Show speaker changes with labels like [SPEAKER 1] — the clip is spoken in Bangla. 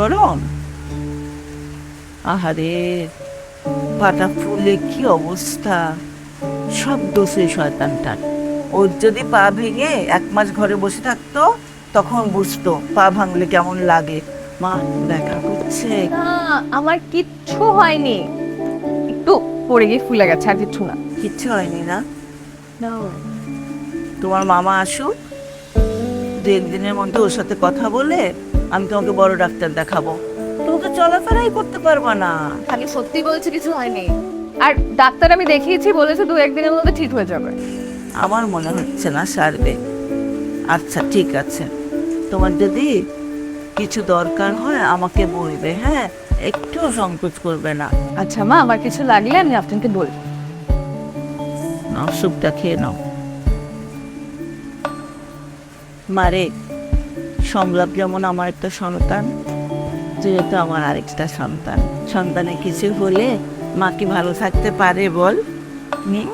[SPEAKER 1] গরম? আহারে, পাটা ফুলে কি অবস্থা! সব দোষে শয়তানটার। ওর যদি পা ভেঙে 1 মাস ঘরে বসে থাকতো, তখন বুঝতো পা ভাঙলে কেমন লাগে। মা দেখা করছে।
[SPEAKER 2] না, আমার কিচ্ছু হয়নি, একটু পড়ে গিয়ে ফুলে গেছে, আর কিচ্ছু না।
[SPEAKER 1] কিচ্ছু হয়নি না?
[SPEAKER 2] না।
[SPEAKER 1] তোমার মামা আসুক, 2-1 দিনের মধ্যে ওর সাথে কথা বলে আমি তোমাকে বড় ডাক্তার দেখাবো। তুমি তো চলাফেরাই করতে পারবা না।
[SPEAKER 2] আমি সত্যি বলছি, কিছু হয়নি। আর ডাক্তার আমি দেখিয়েছি, বলেছে 2-1 দিনের মধ্যে ঠিক হয়ে যাবে।
[SPEAKER 1] আমার মনে হচ্ছে না সারবে। আচ্ছা ঠিক আছে, তোমার যদি কিছু দরকার হয় আমাকে বলবে, হ্যাঁ? একটু সংকোচ করবে না।
[SPEAKER 2] আচ্ছা মা, আমার কিছু লাগলে আমি আপনাকে বলবো।
[SPEAKER 1] নাও, স্যুপটা খেয়ে নাও। মারে, সংলাপ যেমন আমার একটা সন্তান, যেহেতু আমার আরেকটা সন্তান। সন্তানের কিছু হলে মা কি ভালো থাকতে পারে বল? হুম?